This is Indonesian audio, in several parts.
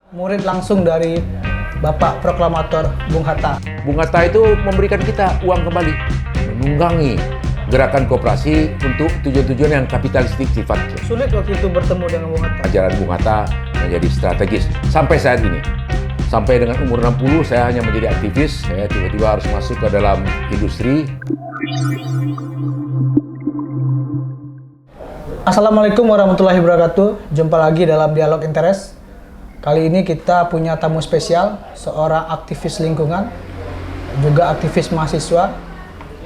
Murid langsung dari Bapak Proklamator Bung Hatta. Bung Hatta itu memberikan kita uang kembali, menunggangi gerakan koperasi untuk tujuan-tujuan yang kapitalistik sifatnya. Sulit waktu itu bertemu dengan Bung Hatta. Ajaran Bung Hatta menjadi strategis sampai saat ini. Sampai dengan umur 60 saya hanya menjadi aktivis, saya tiba-tiba harus masuk ke dalam industri. Assalamualaikum warahmatullahi wabarakatuh. Jumpa lagi dalam Dialog Interes. Kali ini kita punya tamu spesial, seorang aktivis lingkungan, juga aktivis mahasiswa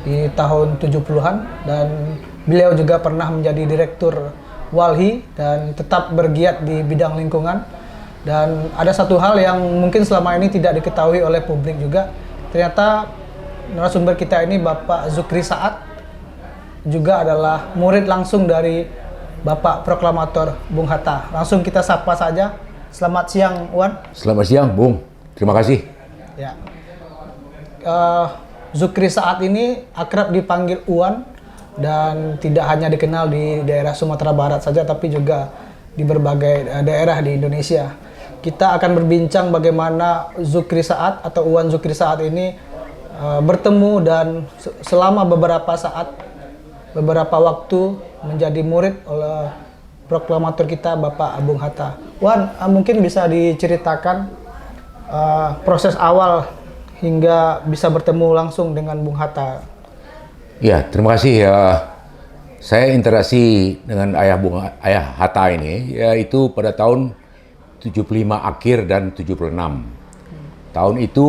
di tahun 70-an, dan beliau juga pernah menjadi direktur Walhi dan tetap bergiat di bidang lingkungan. Dan ada satu hal yang mungkin selama ini tidak diketahui oleh publik juga, ternyata narasumber kita ini Bapak Zukri Saat juga adalah murid langsung dari Bapak Proklamator Bung Hatta. Langsung kita sapa saja. Selamat siang, Wan. Selamat siang, Bung. Terima kasih. Ya. Zukri Saat ini akrab dipanggil Uwan dan tidak hanya dikenal di daerah Sumatera Barat saja, tapi juga di berbagai daerah di Indonesia. Kita akan berbincang bagaimana Zukri Saat atau Uwan Zukri Saat ini bertemu dan selama beberapa saat, beberapa waktu menjadi murid oleh proklamator kita Bapak Bung Hatta. Wan, mungkin bisa diceritakan proses awal hingga bisa bertemu langsung dengan Bung Hatta. Ya, terima kasih. Saya interaksi dengan ayah Hatta ini, yaitu pada tahun 75 akhir dan 76. Tahun itu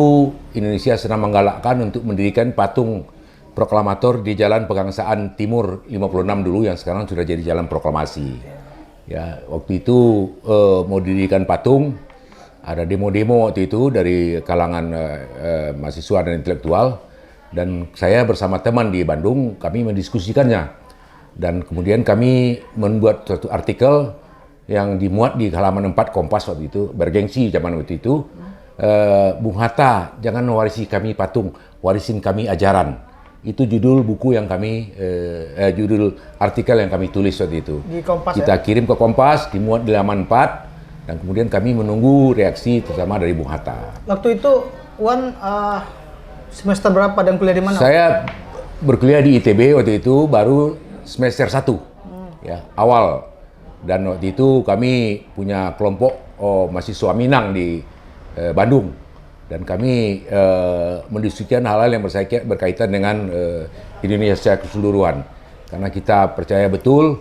Indonesia sedang menggalakkan untuk mendirikan patung proklamator di Jalan Pegangsaan Timur 56 dulu, yang sekarang sudah jadi Jalan Proklamasi. Ya, waktu itu mau didirikan patung, ada demo-demo waktu itu dari kalangan mahasiswa dan intelektual, dan saya bersama teman di Bandung, kami mendiskusikannya. Dan kemudian kami membuat suatu artikel yang dimuat di halaman 4 Kompas waktu itu, bergengsi zaman waktu itu. Bung Hatta, jangan mewarisi kami patung, warisin kami ajaran. Itu judul buku yang kami, judul artikel yang kami tulis waktu itu. Di Kompas, kita kirim ke Kompas, dimuat di halaman 4, dan kemudian kami menunggu reaksi terutama dari Bung Hatta. Waktu itu Wan semester berapa dan kuliah di mana? Saya berkuliah di ITB waktu itu baru semester 1, ya, awal. Dan waktu itu kami punya kelompok mahasiswa Minang di Bandung. Dan kami mendiskusikan hal-hal yang berkaitan dengan Indonesia secara keseluruhan. Karena kita percaya betul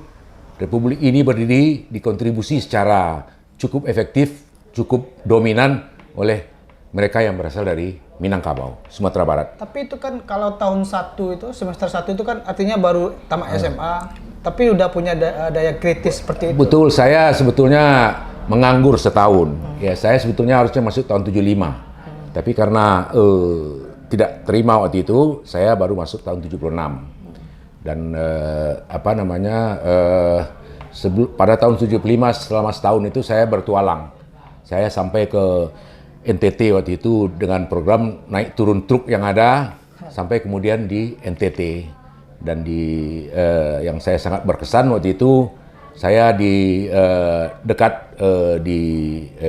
Republik ini berdiri dikontribusi secara cukup efektif, cukup dominan oleh mereka yang berasal dari Minangkabau, Sumatera Barat. Tapi itu kan kalau tahun 1 itu, semester 1 itu kan artinya baru tamat SMA, tapi udah punya daya kritis seperti itu. Betul, saya sebetulnya menganggur setahun. Ya, saya sebetulnya harusnya masuk tahun 75. Tapi karena tidak terima waktu itu, saya baru masuk tahun 76. Dan pada tahun 75 selama setahun itu saya bertualang. Saya sampai ke NTT waktu itu dengan program naik turun truk yang ada, sampai kemudian di NTT. Dan yang saya sangat berkesan waktu itu, saya di dekat di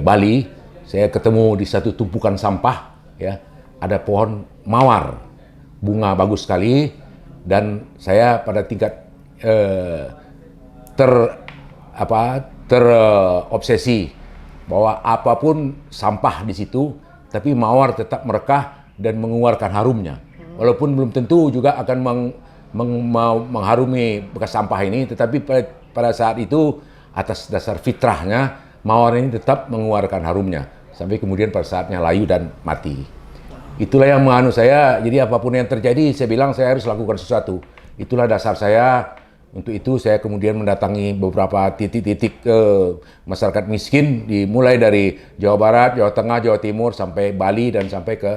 Bali. Saya ketemu di satu tumpukan sampah, ya, ada pohon mawar, bunga bagus sekali, dan saya pada tingkat terobsesi bahwa apapun sampah di situ, tapi mawar tetap merekah dan mengeluarkan harumnya. Walaupun belum tentu juga akan mengharumi bekas sampah ini, tetapi pada saat itu atas dasar fitrahnya mawar ini tetap mengeluarkan harumnya. Sampai kemudian pada saatnya layu dan mati. Itulah yang menganu saya, jadi apapun yang terjadi, saya bilang saya harus lakukan sesuatu. Itulah dasar saya. Untuk itu saya kemudian mendatangi beberapa titik-titik masyarakat miskin, dimulai dari Jawa Barat, Jawa Tengah, Jawa Timur, sampai Bali, dan sampai ke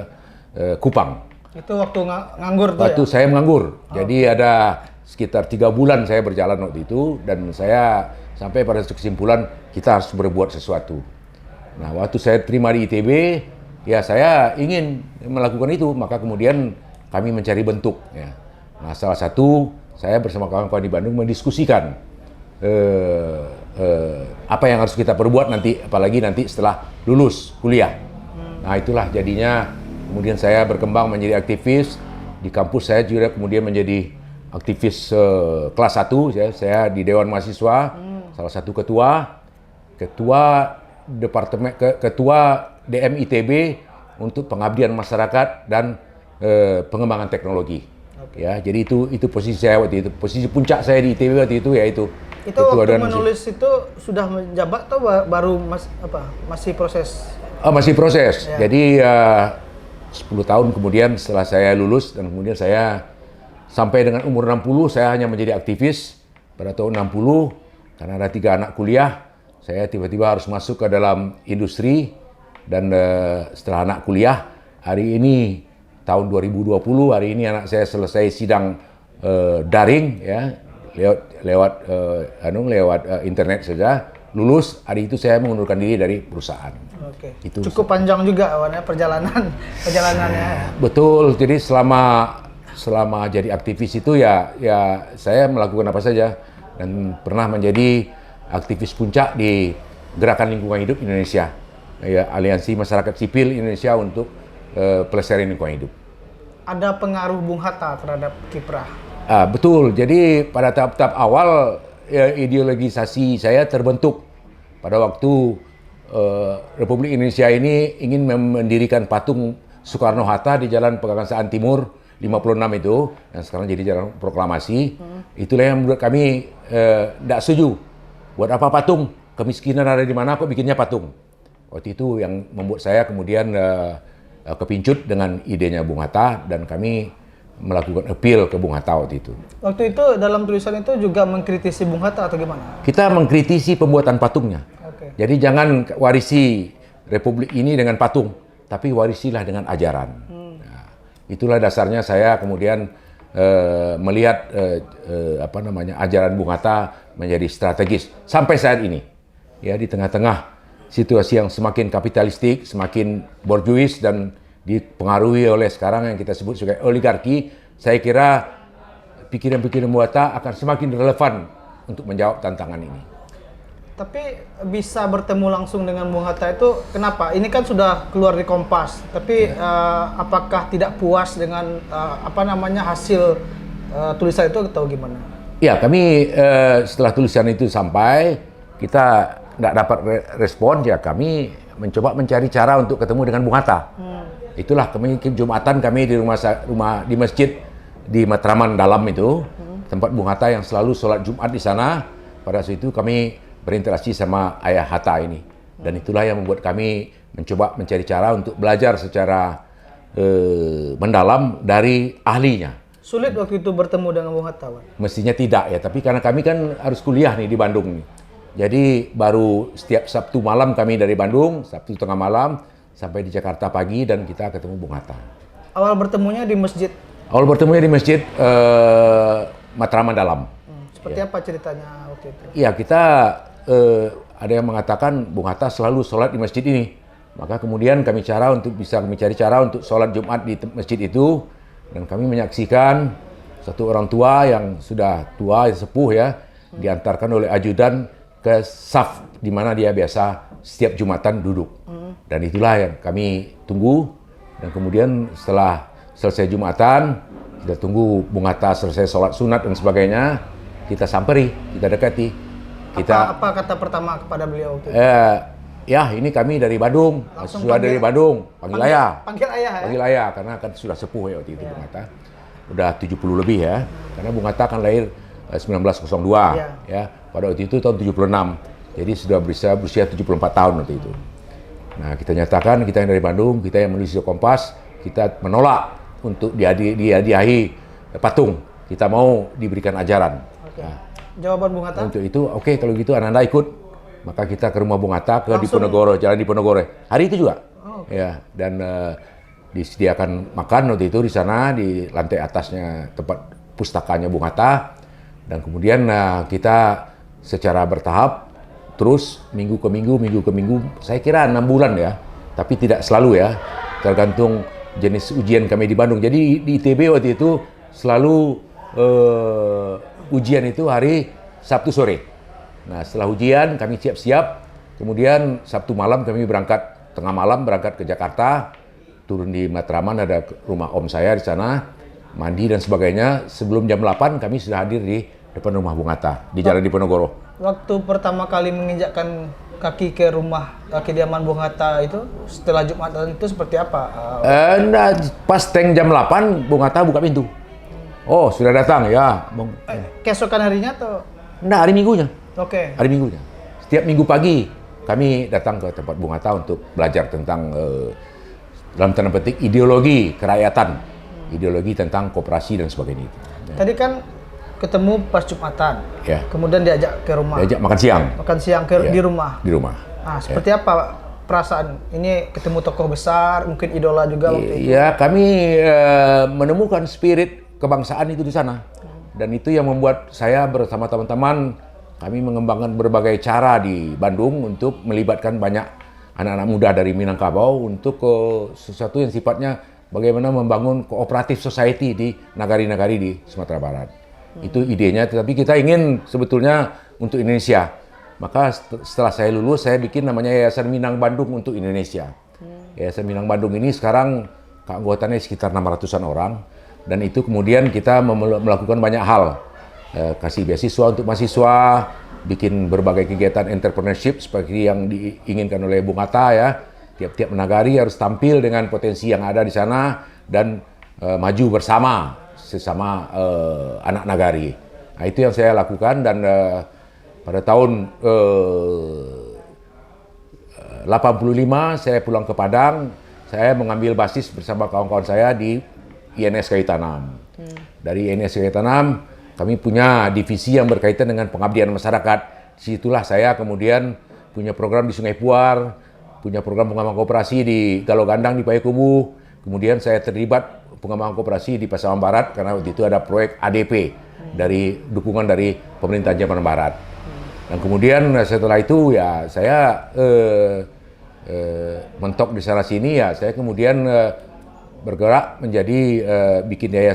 Kupang. Itu waktu nganggur tuh waktu ya? Saya menganggur. Jadi ada sekitar 3 bulan saya berjalan waktu itu, dan saya sampai pada kesimpulan kita harus berbuat sesuatu. Nah, waktu saya terima di ITB, ya saya ingin melakukan itu, maka kemudian kami mencari bentuk. Ya. Nah, salah satu, saya bersama kawan-kawan di Bandung mendiskusikan apa yang harus kita perbuat nanti, apalagi nanti setelah lulus kuliah. Nah itulah jadinya kemudian saya berkembang menjadi aktivis di kampus. Saya juga kemudian menjadi aktivis kelas 1 ya. Saya di Dewan Mahasiswa, salah satu ketua departemen, ketua DM ITB untuk pengabdian masyarakat dan pengembangan teknologi. Ya, jadi itu posisi saya waktu itu, posisi puncak saya di ITB waktu itu ya itu. Itu waktu menulis itu sudah menjabat atau baru masih proses? Masih proses. Ya. Jadi 10 tahun kemudian setelah saya lulus dan kemudian saya sampai dengan umur 60 saya hanya menjadi aktivis. Pada tahun 60 karena ada 3 anak kuliah, saya tiba-tiba harus masuk ke dalam industri dan setelah anak kuliah hari ini tahun 2020 hari ini anak saya selesai sidang daring ya lewat internet saja, lulus. Hari itu saya mengundurkan diri dari perusahaan. Oke. Itu cukup panjang juga perjalanannya. Betul. Jadi selama jadi aktivis itu ya saya melakukan apa saja dan pernah menjadi aktivis puncak di Gerakan Lingkungan Hidup Indonesia, ya, Aliansi Masyarakat Sipil Indonesia untuk pelestarian lingkungan hidup. Ada pengaruh Bung Hatta terhadap kiprah? Betul. Jadi pada tahap-tahap awal ideologisasi saya terbentuk pada waktu Republik Indonesia ini ingin mendirikan patung Soekarno-Hatta di Jalan Pegangsaan Timur 56 itu, yang sekarang jadi Jalan Proklamasi. Itulah yang menurut kami tidak setuju. Buat apa patung? Kemiskinan ada di mana kok bikinnya patung? Waktu itu yang membuat saya kemudian kepincut dengan idenya Bung Hatta dan kami melakukan appeal ke Bung Hatta waktu itu. Waktu itu dalam tulisan itu juga mengkritisi Bung Hatta atau gimana? Kita mengkritisi pembuatan patungnya. Okay. Jadi jangan warisi Republik ini dengan patung, tapi warisilah dengan ajaran. Nah, itulah dasarnya saya kemudian melihat ajaran Bung Hatta menjadi strategis sampai saat ini. Ya, di tengah-tengah situasi yang semakin kapitalistik, semakin borjuis dan dipengaruhi oleh sekarang yang kita sebut sebagai oligarki, saya kira pikiran-pikiran Bung Hatta akan semakin relevan untuk menjawab tantangan ini. Tapi bisa bertemu langsung dengan Bung Hatta itu kenapa? Ini kan sudah keluar di Kompas, tapi apakah tidak puas dengan hasil tulisan itu atau gimana? Ya, kami setelah tulisan itu sampai, kita tidak dapat respon, ya kami mencoba mencari cara untuk ketemu dengan Bung Hatta. Itulah kami Jumatan kami di di masjid di Matraman Dalam itu, tempat Bung Hatta yang selalu sholat Jumat di sana. Pada saat itu kami berinteraksi sama Ayah Hatta ini, dan itulah yang membuat kami mencoba mencari cara untuk belajar secara mendalam dari ahlinya. Sulit waktu itu bertemu dengan Bung Hatta, Pak? Mestinya tidak ya, tapi karena kami kan harus kuliah nih di Bandung nih. Jadi baru setiap Sabtu malam kami dari Bandung, Sabtu tengah malam sampai di Jakarta pagi dan kita ketemu Bung Hatta. Awal bertemunya di masjid? Awal bertemunya di masjid Matraman Dalam. Seperti apa ceritanya waktu itu? Iya, kita ada yang mengatakan Bung Hatta selalu sholat di masjid ini. Maka kemudian kami cari cara untuk sholat Jumat di masjid itu, dan kami menyaksikan satu orang tua yang sudah tua, sepuh ya, diantarkan oleh ajudan ke saf di mana dia biasa setiap Jumatan duduk. Dan itulah yang kami tunggu, dan kemudian setelah selesai Jumatan, kita tunggu Bung Hatta selesai sholat sunat dan sebagainya, kita samperi, kita dekati. Apa kata pertama kepada beliau waktu itu? Ya, ini kami dari Bandung, sudah dari Bandung, panggil ayah. Panggil ayah ya? Panggil ayah, karena kan sudah sepuh ya waktu itu Bung Hatta. Udah 70 lebih ya, karena Bung Hatta kan lahir 1902 ya. Pada waktu itu tahun 76, jadi sudah berusia 74 tahun waktu itu. Nah, kita nyatakan, kita yang dari Bandung, kita yang menulis di Kompas, kita menolak untuk dihadiahi patung. Kita mau diberikan ajaran. Nah, jawaban Bung Hatta? Untuk itu, oke, kalau gitu Ananda ikut. Maka kita ke rumah Bung Hatta, ke Diponegoro, Jalan Diponegoro. Hari itu juga. Ya, dan disediakan makan waktu itu di sana, di lantai atasnya tempat pustakanya Bung Hatta. Dan kemudian kita secara bertahap, terus minggu ke minggu, saya kira 6 bulan ya. Tapi tidak selalu ya, tergantung jenis ujian kami di Bandung. Jadi di ITB waktu itu selalu ujian itu hari Sabtu sore. Nah, setelah ujian kami siap-siap, kemudian Sabtu malam kami tengah malam berangkat ke Jakarta, turun di Matraman, ada rumah om saya di sana, mandi dan sebagainya. Sebelum jam 8 kami sudah hadir di depan rumah Bung Hatta, di Jalan Diponegoro. Waktu pertama kali menginjakkan kaki ke rumah kediaman Bung Hatta itu, setelah Jumatan itu seperti apa? Nah, pas teng jam 8, Bung Hatta buka pintu. Oh, sudah datang ya, Bung. Keesokan harinya atau? Nah, hari Minggunya. Oke. Hari Minggunya. Setiap minggu pagi kami datang ke tempat Bung Hatta untuk belajar tentang dalam tanda petik ideologi kerakyatan, ideologi tentang koperasi dan sebagainya itu. Tadi kan ketemu pas Jumatan, Ya. kemudian diajak ke rumah. Diajak makan siang. Makan siang Ya. di rumah. Di rumah. Nah, seperti apa perasaan? Ini ketemu tokoh besar, mungkin idola juga waktu itu. Ya, kami menemukan spirit kebangsaan itu di sana. Dan itu yang membuat saya bersama teman-teman kami mengembangkan berbagai cara di Bandung untuk melibatkan banyak anak-anak muda dari Minangkabau untuk sesuatu yang sifatnya bagaimana membangun cooperative society di nagari-nagari di Sumatera Barat. Itu idenya, tetapi kita ingin sebetulnya untuk Indonesia. Maka setelah saya lulus, saya bikin namanya Yayasan Minang Bandung untuk Indonesia. Yayasan Minang Bandung ini sekarang keanggotaannya sekitar 600-an orang. Dan itu kemudian kita melakukan banyak hal. Kasih beasiswa untuk mahasiswa, bikin berbagai kegiatan entrepreneurship seperti yang diinginkan oleh Bung Hatta ya. Tiap-tiap nagari harus tampil dengan potensi yang ada di sana dan maju bersama sesama anak nagari. Nah, itu yang saya lakukan dan pada tahun 85 saya pulang ke Padang, saya mengambil basis bersama kawan-kawan saya di INS Kayu Tanam. Dari INS Kayu Tanam, kami punya divisi yang berkaitan dengan pengabdian masyarakat. Disitulah saya kemudian punya program di Sungai Puar, punya program pengembangan koperasi di Galo Gandang di Payakumbuh. Kemudian saya terlibat pengembangan koperasi di Pasaman Barat karena waktu itu ada proyek ADP dari dukungan dari pemerintahan zaman Barat. Dan kemudian setelah itu ya saya mentok di sana sini ya saya kemudian bergerak menjadi bikin yayasan